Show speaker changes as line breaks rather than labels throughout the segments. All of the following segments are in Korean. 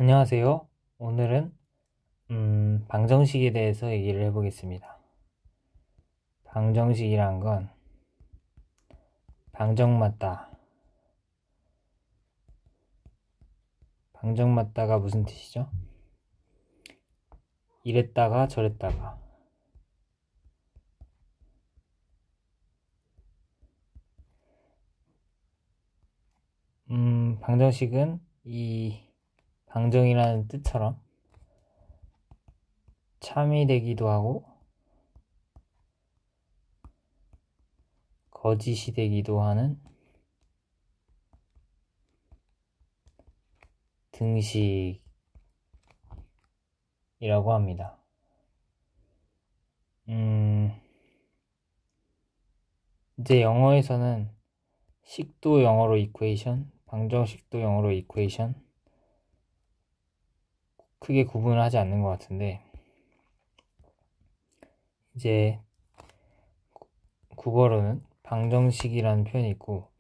안녕하세요. 오늘은 방정식에 대해서 얘기를 해보겠습니다. 방정식이란 건 방정맞다. 방정맞다가 무슨 뜻이죠? 이랬다가 저랬다가. 방정식은 이 방정이라는 뜻처럼 참이 되기도 하고 거짓이 되기도 하는 등식이라고 합니다. 이제 영어에서는 식도 영어로 이퀘이션, 방정식도 영어로 이퀘이션 크게 구분을 하지 않는 것 같은데, 이제 국어로는 방정식이라는 표현이 있고,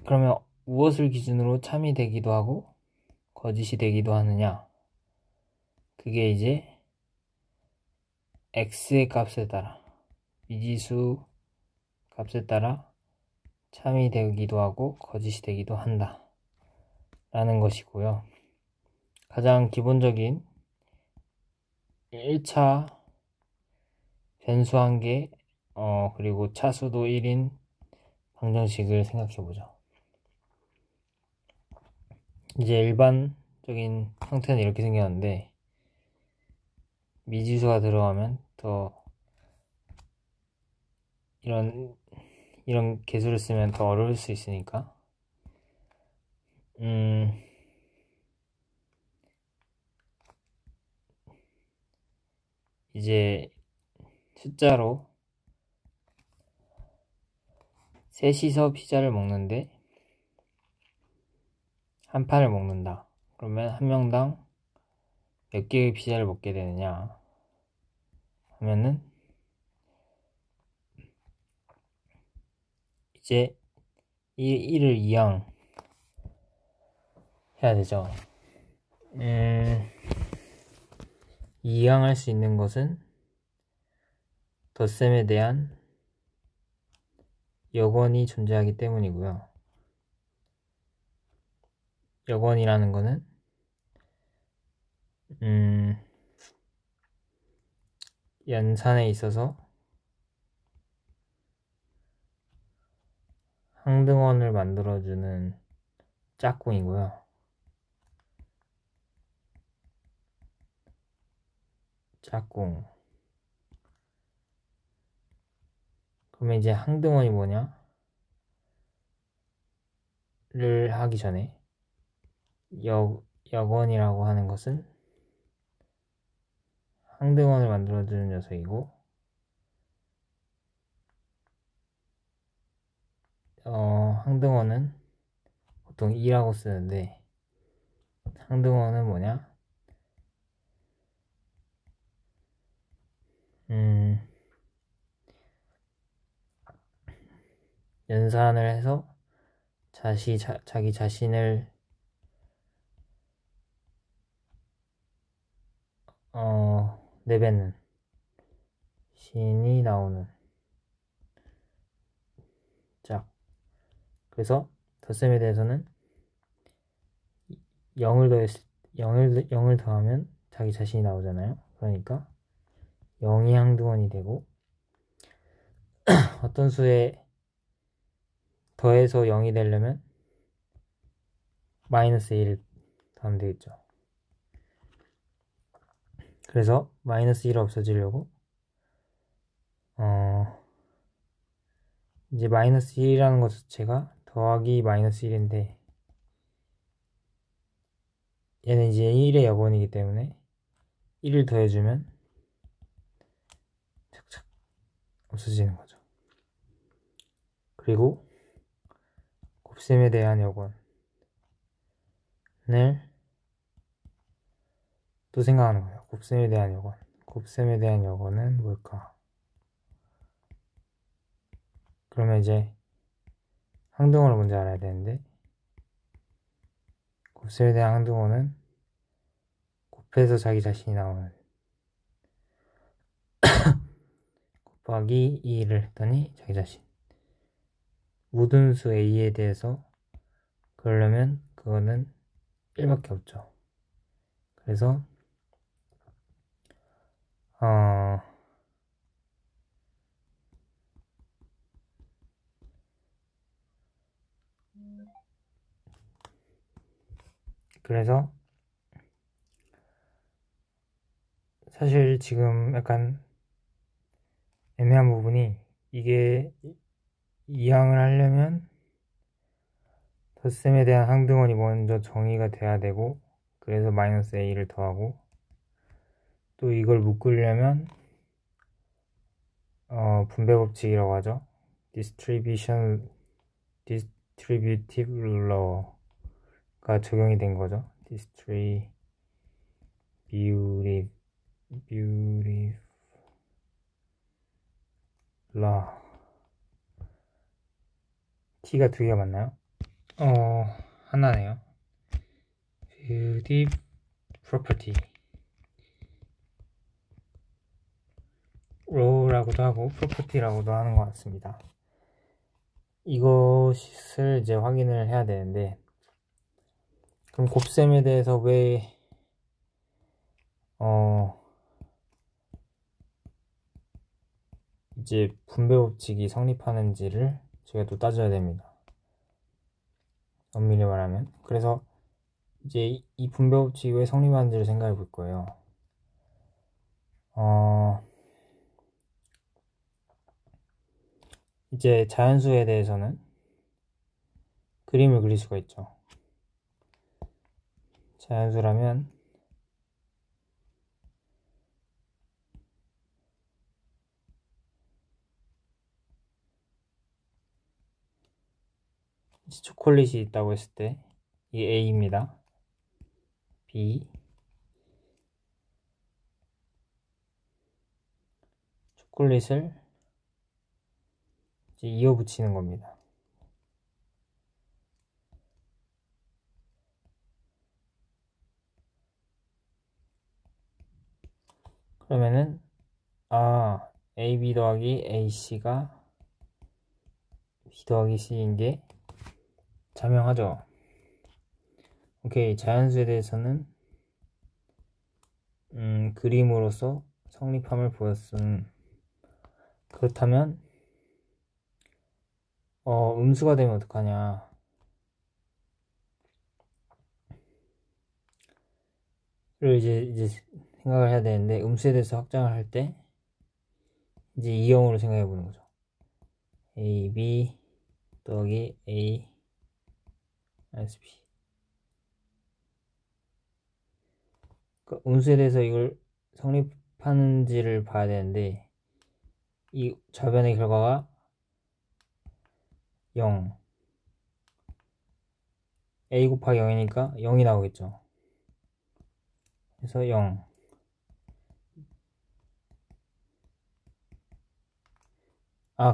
그러면 무엇을 기준으로 참이 되기도 하고 거짓이 되기도 하느냐? 그게 이제 x의 값에 따라, 미지수 값에 따라 참이 되기도 하고 거짓이 되기도 한다 라는 것이고요. 가장 기본적인 1차 변수 한 개, 그리고 차수도 1인 방정식을 생각해보죠. 이제 일반적인 형태는 이렇게 생겼는데, 미지수가 들어가면 더 이런 개수를 쓰면 더 어려울 수 있으니까 이제 숫자로 셋이서 피자를 먹는데 한 판을 먹는다. 그러면 한 명당 몇 개의 피자를 먹게 되느냐 하면은 이제 1을 2항 해야 되죠. 2항 할 수 있는 것은 덧셈에 대한 여건이 존재하기 때문이고요. 여건이라는 거는 연산에 있어서 항등원을 만들어주는 짝꿍이고요. 짝꿍. 그러면 이제 항등원이 뭐냐? 를 하기 전에 여건이라고 하는 것은 항등원을 만들어주는 녀석이고, 항등원은 보통 2라고 쓰는데, 항등원은 뭐냐? 연산을 해서 자기 자신을 내뱉는 신이 나오는 짝. 그래서 덧셈에 대해서는 0을 더하면 자기 자신이 나오잖아요. 그러니까 0이 항등원이 되고, 어떤 수에 더해서 0이 되려면 마이너스 1을 더하면 되겠죠. 그래서 마이너스 1이 없어지려고 이제 마이너스 1이라는 것 자체가 더하기 마이너스 1인데, 얘는 이제 1의 여건이기 때문에 1을 더해주면 착착 없어지는 거죠. 그리고 곱셈에 대한 여건을 또 생각하는 거예요. 곱셈에 대한 여건. 곱셈에 대한 여건은 뭘까? 그러면 이제 항등원을 먼저 알아야 되는데, 곱셈에 대한 항등호는 곱해서 자기 자신이 나오는 곱하기 2를 했더니 자기 자신. 모든 수 a에 대해서 그러려면 그거는 1밖에 없죠. 그래서 그래서 사실 지금 약간 애매한 부분이 이게 이항을 하려면 덧셈에 대한 항등원이 먼저 정의가 돼야 되고 그래서 마이너스 a를 더하고 또 이걸 묶으려면 분배법칙이라고 하죠. Distributive Law가 적용이 된 거죠. Distributive Law. T가 두 개가 맞나요? 하나네요. Beauty Property Law라고도 하고 Property라고도 하는 것 같습니다. 이것을 이제 확인을 해야 되는데 그럼 곱셈에 대해서 왜 이제 분배법칙이 성립하는지를 저희가 또 따져야 됩니다. 엄밀히 말하면. 그래서 이제 이 분배법칙이 왜 성립하는지를 생각해 볼 거예요. 이제 자연수에 대해서는 그림을 그릴 수가 있죠. 자연수라면 초콜릿이 있다고 했을 때 이게 A입니다. B 초콜릿을 이제 이어 붙이는 겁니다. 그러면은 AB 더하기 AC가 B 더하기 C인 게 자명하죠. 오케이, 자연수에 대해서는 그림으로서 성립함을 보였음. 그렇다면 음수가 되면 어떡하냐. 를 이제 생각을 해야 되는데 음수에 대해서 확장을 할 때 이제 이형으로 생각해 보는 거죠. A, B 더하기 A 마이너스 B. 그러니까 음수에 대해서 이걸 성립하는지를 봐야 되는데 이 좌변의 결과가 0 A 곱하기 0이니까 0이 나오겠죠. 그래서 0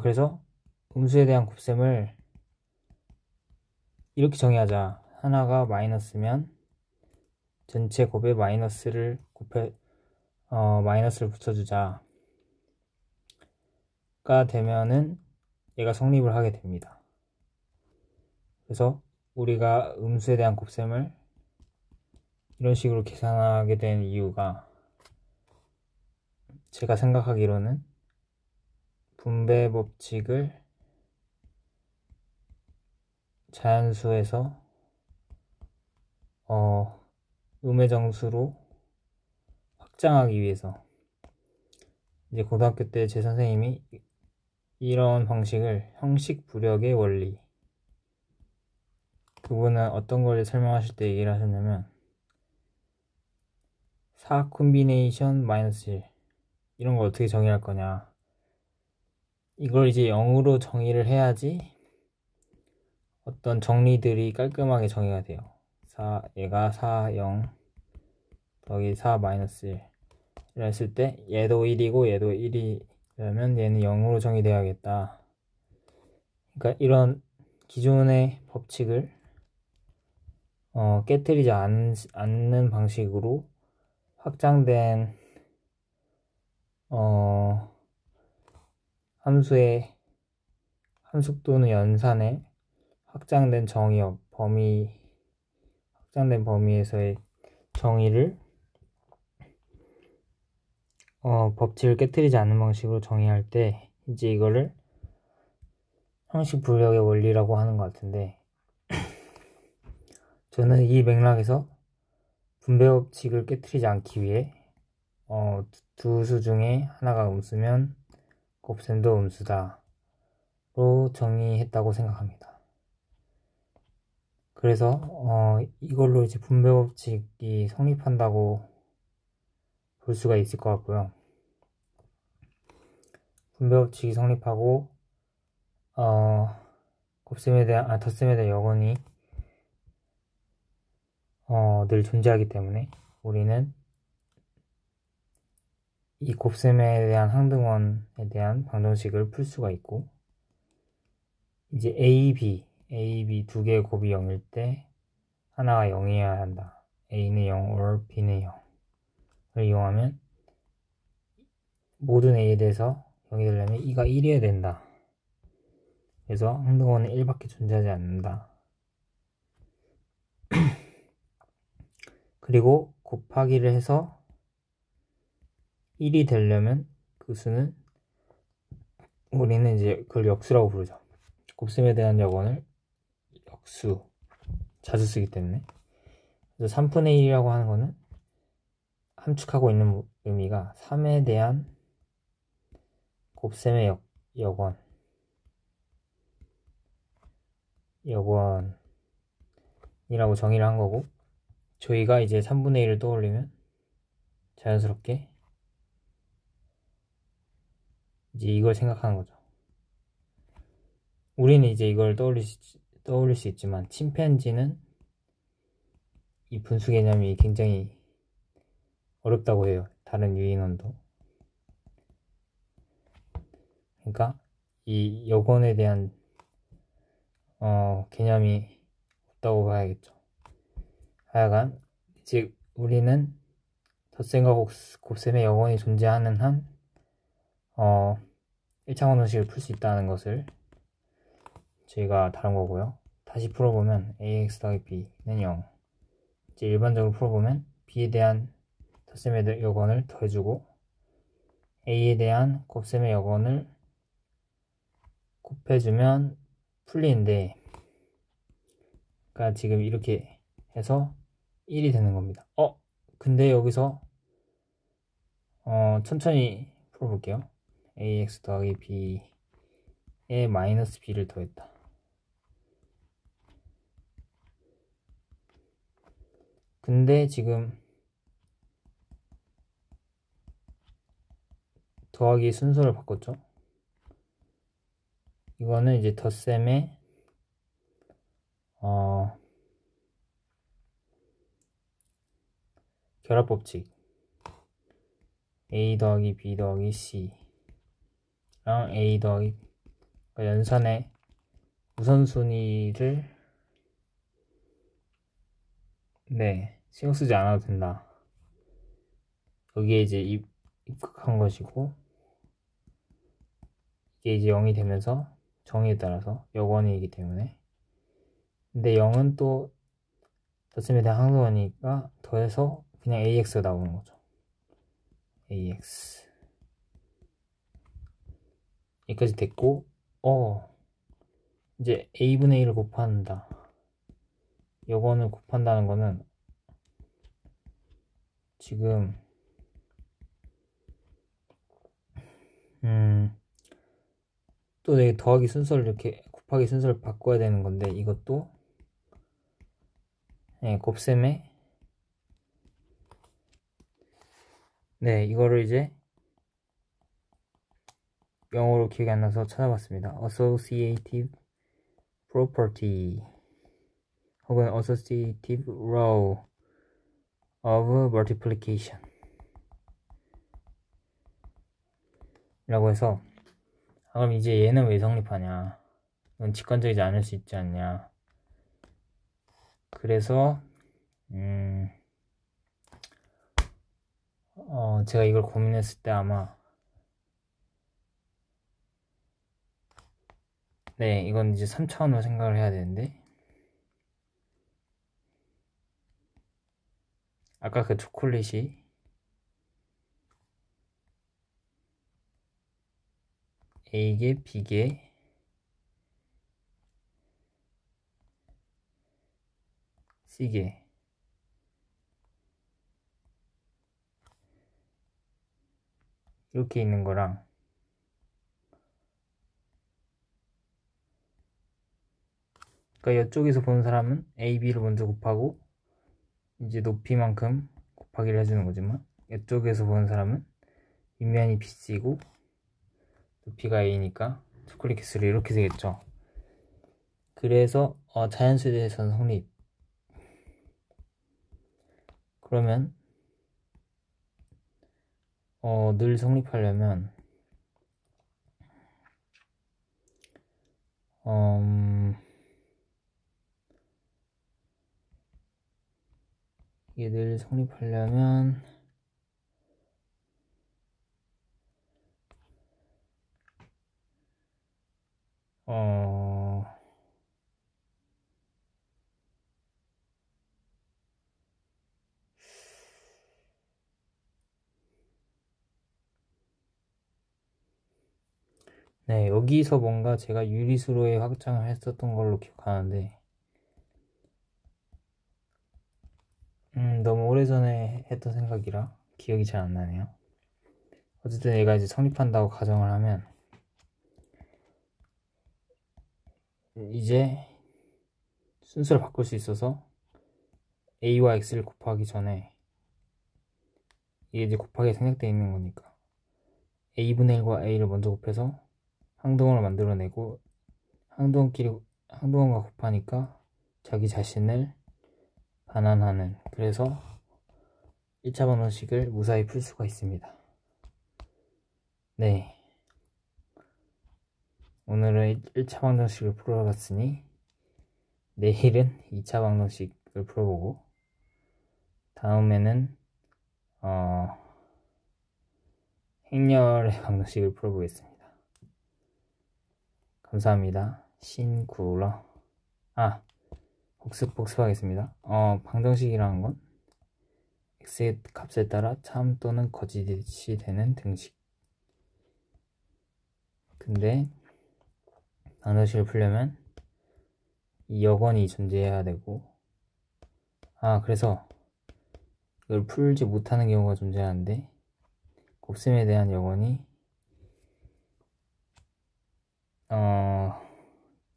그래서 음수에 대한 곱셈을 이렇게 정의하자. 하나가 마이너스면 전체 곱에 마이너스를 마이너스를 붙여주자. 가 되면은 얘가 성립을 하게 됩니다. 그래서 우리가 음수에 대한 곱셈을 이런 식으로 계산하게 된 이유가 제가 생각하기로는 분배 법칙을 자연수에서 음의 정수로 확장하기 위해서 이제 고등학교 때 제 선생님이 이런 방식을 형식 부력의 원리, 그분은 어떤 걸 설명하실 때 얘기를 하셨냐면 4 콤비네이션 마이너스 1 이런 걸 어떻게 정의할 거냐, 이걸 이제 0으로 정의를 해야지 어떤 정리들이 깔끔하게 정의가 돼요. 얘가 4, 0 더하기 4 마이너스 1 이랬을 때 얘도 1이고 얘도 1이라면 얘는 0으로 정의되어야겠다. 그러니까 이런 기존의 법칙을 깨트리지 않는 방식으로 확장된 함수 또는 연산의 확장된 확장된 범위에서의 정의를 법칙을 깨트리지 않는 방식으로 정의할 때 이제 이거를 형식 불력의 원리라고 하는 것 같은데, 저는 이 맥락에서 분배 법칙을 깨트리지 않기 위해 두 수 중에 하나가 음수면 곱셈도 음수다 로 정의했다고 생각합니다. 그래서 이걸로 이제 분배 법칙이 성립한다고 볼 수가 있을 것 같고요. 분배 법칙이 성립하고 덧셈에 대한 여건이 늘 존재하기 때문에 우리는 이 곱셈에 대한 항등원에 대한 방정식을 풀 수가 있고, 이제 A, B 두 개의 곱이 0일 때 하나가 0이어야 한다. A는 0 or B는 0을 이용하면 모든 A에 대해서 0이 되려면 E가 1이어야 된다. 그래서 항등원은 1밖에 존재하지 않는다. 그리고 곱하기를 해서 1이 되려면 그 수는 우리는 이제 그걸 역수라고 부르죠. 곱셈에 대한 여건을 역수 자주 쓰기 때문에. 그래서 3분의 1이라고 하는 거는 함축하고 있는 의미가 3에 대한 곱셈의 여건이라고 정의를 한 거고, 저희가 이제 3분의 1을 떠올리면 자연스럽게 이제 이걸 생각하는 거죠. 우리는 이제 이걸 떠올릴 수 있지만 침팬지는 이 분수 개념이 굉장히 어렵다고 해요. 다른 유인원도. 그러니까 이 여건에 대한 개념이 없다고 봐야겠죠. 하여간 즉 우리는 덧셈과 곱셈의 여건이 존재하는 한 1차원 원식을 풀 수 있다는 것을 저희가 다룬 거고요. 다시 풀어보면 ax 더하기 b는 0. 이제 일반적으로 풀어보면 b에 대한 덧셈의 여건을 더해주고 a에 대한 곱셈의 여건을 곱해주면 풀리는데, 그러니까 지금 이렇게 해서 1이 되는 겁니다. 근데 여기서 천천히 풀어볼게요. ax 더하기 b에 마이너스 b를 더했다. 근데 지금 더하기 순서를 바꿨죠. 이거는 이제 덧셈의 결합법칙 a 더하기 b 더하기 c랑 a 더하기, 그러니까 연산의 우선순위를 신경 쓰지 않아도 된다. 여기에 이제 입각한 것이고, 이게 이제 0이 되면서 정의에 따라서 여건이기 때문에. 근데 0은 또 덧셈에 대한 항등원이니까 더해서 그냥 AX가 나오는 거죠. AX. 여기까지 됐고, 이제 A분의 1을 곱한다. 여건을 곱한다는 거는 지금 또 내가 더하기 순서를 이렇게 곱하기 순서를 바꿔야 되는 건데, 이것도 곱셈에 이거를 이제 영어로 기억이 안 나서 찾아봤습니다. Associative property 혹은 Associative law of multiplication 라고 해서, 그럼 이제 얘는 왜 성립하냐, 이건 직관적이지 않을 수 있지 않냐. 그래서 제가 이걸 고민했을 때 아마 네, 이건 이제 3차원으로 생각을 해야 되는데 아까 그 초콜릿이 A개, B개, C개 이렇게 있는 거랑 그러니까 이쪽에서 보는 사람은 A, B를 먼저 곱하고 이제 높이만큼 곱하기를 해주는 거지만 이쪽에서 보는 사람은 윗면이 BC고 높이가 A니까 초콜릿 개수를 이렇게 되겠죠. 그래서 자연수에 대해서는 성립. 그러면 늘 성립하려면 이게 늘 성립하려면 네, 여기서 뭔가 제가 유리수로의 확장을 했었던 걸로 기억하는데 너무 오래전에 했던 생각이라 기억이 잘 안 나네요. 어쨌든 얘가 이제 성립한다고 가정을 하면 이제 순서를 바꿀 수 있어서 A와 X를 곱하기 전에 이게 이제 곱하기 생략되어 있는 거니까 A분의 1과 A를 먼저 곱해서 항동을 만들어내고 항동원과 곱하니까 자기 자신을 반환하는, 그래서 1차 방정식을 무사히 풀 수가 있습니다. 네, 오늘은 1차 방정식을 풀어봤으니 내일은 2차 방정식을 풀어보고 다음에는 행렬의 방정식을 풀어보겠습니다. 감사합니다. 신구러. 복습하겠습니다. 방정식이라는 건 x의 값에 따라 참 또는 거짓이 되는 등식. 근데 방정식을 풀려면 이 여건이 존재해야 되고, 그래서 이걸 풀지 못하는 경우가 존재하는데 곱셈에 대한 여건이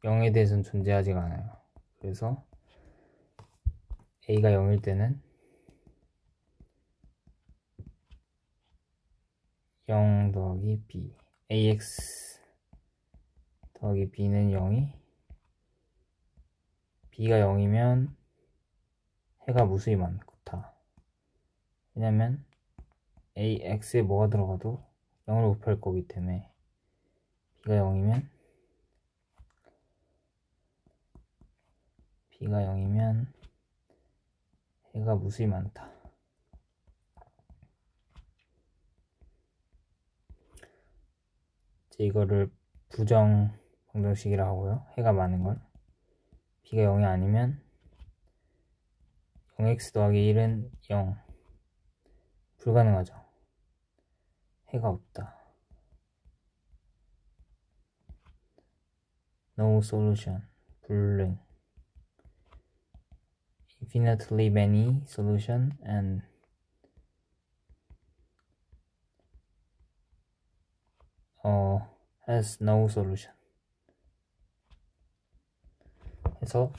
0에 대해서는 존재하지가 않아요. 그래서 A가 0일 때는 0 더하기 B, AX 더하기 B는 0이, B가 0이면 해가 무수히 많다. 왜냐면 AX에 뭐가 들어가도 0을 곱할 거기 때문에 B가 0이면 해가 무수히 많다. 이제 이거를 부정 방정식이라 하고요. 해가 많은 건 B가 0이 아니면 0x 더하기 1은 0, 불가능하죠. 해가 없다. No solution, 불능. Infinitely many solution and has no solution. 해서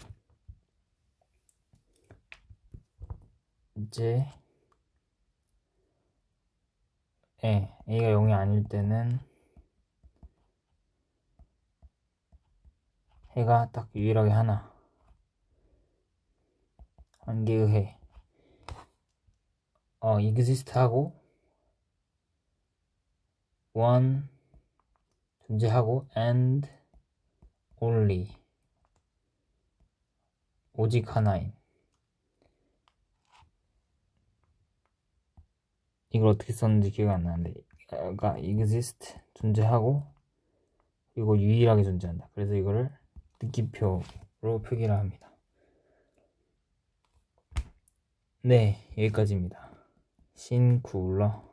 이제 A가 0이 아닐 때는 해가 딱 유일하게 하나, 한 개의 해 exist 하고 one 존재하고 and only 오직 하나인 이걸 어떻게 썼는지 기억이 안 나는데, 가 exist 존재하고, 그리고 유일하게 존재한다. 그래서 이거를 느낌표로 표기를 합니다. 네, 여기까지입니다. 싱쿨러.